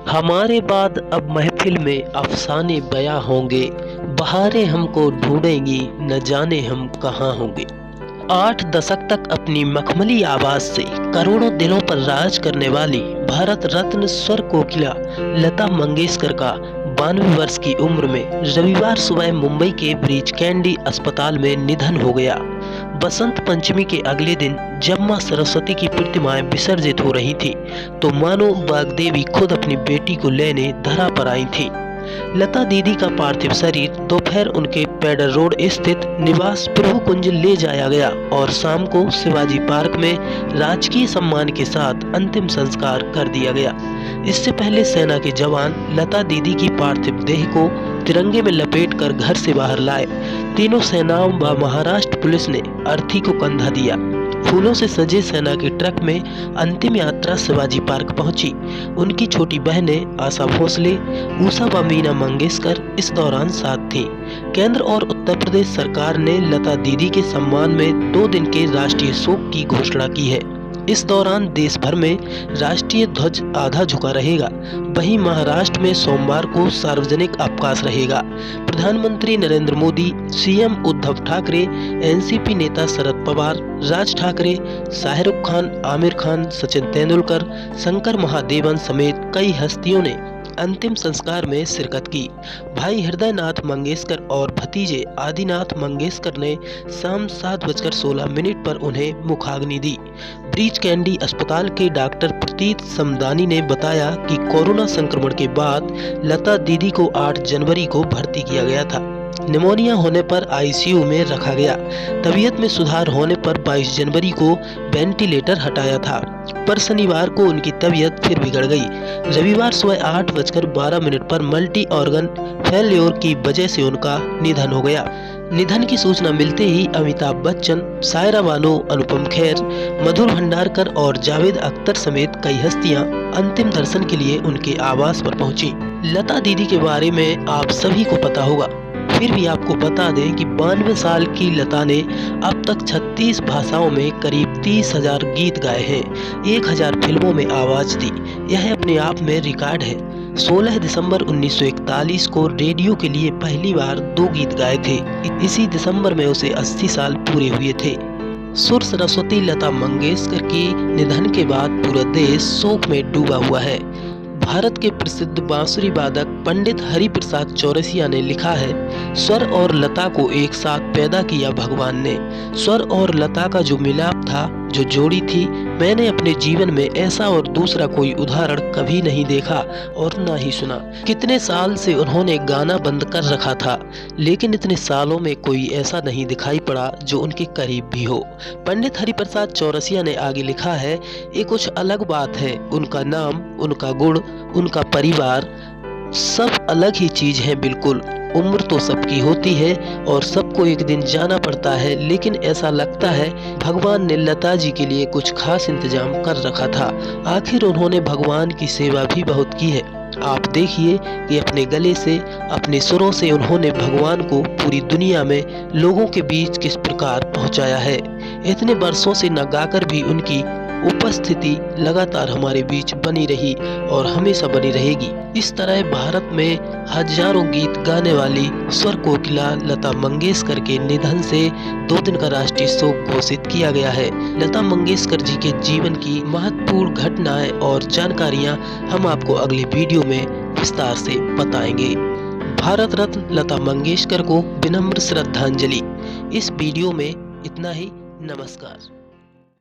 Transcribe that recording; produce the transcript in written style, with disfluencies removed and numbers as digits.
हमारे बाद अब महफिल में अफसाने बयां होंगे, बहारें हमको ढूंढेंगी, न जाने हम कहाँ होंगे। 8 दशक तक अपनी मखमली आवाज से करोड़ों दिलों पर राज करने वाली भारत रत्न स्वर कोकिला लता मंगेशकर का 92 वर्ष की उम्र में रविवार सुबह मुंबई के ब्रीच कैंडी अस्पताल में निधन हो गया। बसंत पंचमी के अगले दिन जब मां सरस्वती की प्रतिमाएं विसर्जित हो रही थी, तो मानो वाग्देवी खुद अपनी बेटी को लेने धरा पर आई थी। लता दीदी का पार्थिव शरीर दोपहर उनके पेडर रोड स्थित निवास प्रभु कुंज ले जाया गया और शाम को शिवाजी पार्क में राजकीय सम्मान के साथ अंतिम संस्कार कर दिया गया। इससे पहले सेना के जवान लता दीदी की पार्थिव देह को तिरंगे में लपेटकर घर से बाहर लाए। तीनों सेनाओं व महाराष्ट्र पुलिस ने अर्थी को कंधा दिया। फूलों से सजे सेना के ट्रक में अंतिम यात्रा शिवाजी पार्क पहुंची। उनकी छोटी बहनें आशा भोसले, उषा व मीना मंगेशकर इस दौरान साथ थीं। केंद्र और उत्तर प्रदेश सरकार ने लता दीदी के सम्मान में 2 दिन के राष्ट्रीय शोक की घोषणा की है। इस दौरान देश भर में राष्ट्रीय ध्वज आधा झुका रहेगा। वहीं महाराष्ट्र में सोमवार को सार्वजनिक अवकाश रहेगा। प्रधानमंत्री नरेंद्र मोदी, सीएम उद्धव ठाकरे, एनसीपी नेता शरद पवार, राज ठाकरे, शाहरुख खान, आमिर खान, सचिन तेंदुलकर, शंकर महादेवन समेत कई हस्तियों ने अंतिम संस्कार में शिरकत की। भाई हृदयनाथ मंगेशकर और भतीजे आदिनाथ मंगेशकर ने शाम 7:16 पर उन्हें मुखाग्नि दी। ब्रीच कैंडी अस्पताल के डॉक्टर प्रतीत समदानी ने बताया कि कोरोना संक्रमण के बाद लता दीदी को 8 जनवरी को भर्ती किया गया था। निमोनिया होने पर आईसीयू में रखा गया। तबीयत में सुधार होने पर 22 जनवरी को वेंटिलेटर हटाया था, पर शनिवार को उनकी तबीयत फिर बिगड़ गई। रविवार सुबह 8:12 पर मल्टी ऑर्गन फेल्योर की वजह से उनका निधन हो गया। निधन की सूचना मिलते ही अमिताभ बच्चन, सायरा बानो, अनुपम खेर, मधुर भंडारकर और जावेद अख्तर समेत कई हस्तियां अंतिम दर्शन के लिए उनके आवास पर पहुंची। लता दीदी के बारे में आप सभी को पता होगा, फिर भी आपको बता दें कि 92 साल की लता ने अब तक 36 भाषाओं में करीब 30,000 गीत गाए हैं, 1000 फिल्मों में आवाज दी। यह अपने आप में रिकॉर्ड है। 16 दिसंबर 1941 को रेडियो के लिए पहली बार 2 गीत गाए थे। इसी दिसंबर में उसे 80 साल पूरे हुए थे। सुर सरस्वती लता मंगेशकर के निधन के बाद पूरा देश शोक में डूबा हुआ है। भारत के प्रसिद्ध बांसुरी वादक पंडित हरिप्रसाद चौरसिया ने लिखा है, स्वर और लता को एक साथ पैदा किया भगवान ने। स्वर और लता का जो मिलाप था, जो जोड़ी थी, मैंने अपने जीवन में ऐसा और दूसरा कोई उदाहरण कभी नहीं देखा और ना ही सुना। कितने साल से उन्होंने गाना बंद कर रखा था, लेकिन इतने सालों में कोई ऐसा नहीं दिखाई पड़ा जो उनके करीब भी हो। पंडित हरिप्रसाद चौरसिया ने आगे लिखा है, ये कुछ अलग बात है। उनका नाम, उनका गुण, उनका परिवार सब अलग ही चीज है। बिल्कुल उम्र तो सबकी होती है और सबको एक दिन जाना पड़ता है, लेकिन ऐसा लगता है भगवान ने लता जी के लिए कुछ खास इंतजाम कर रखा था। आखिर उन्होंने भगवान की सेवा भी बहुत की है। आप देखिए कि अपने गले से, अपने सुरों से उन्होंने भगवान को पूरी दुनिया में लोगों के बीच किस प्रकार पहुंचाया है। इतने वर्षों से न गाकर भी उनकी उपस्थिति लगातार हमारे बीच बनी रही और हमेशा बनी रहेगी। इस तरह भारत में हजारों गीत गाने वाली स्वर कोकिला लता मंगेशकर के निधन से 2 दिन का राष्ट्रीय शोक घोषित किया गया है। लता मंगेशकर जी के जीवन की महत्वपूर्ण घटनाएं और जानकारियां हम आपको अगले वीडियो में विस्तार से बताएंगे। भारत रत्न लता मंगेशकर को विनम्र श्रद्धांजलि। इस वीडियो में इतना ही। नमस्कार।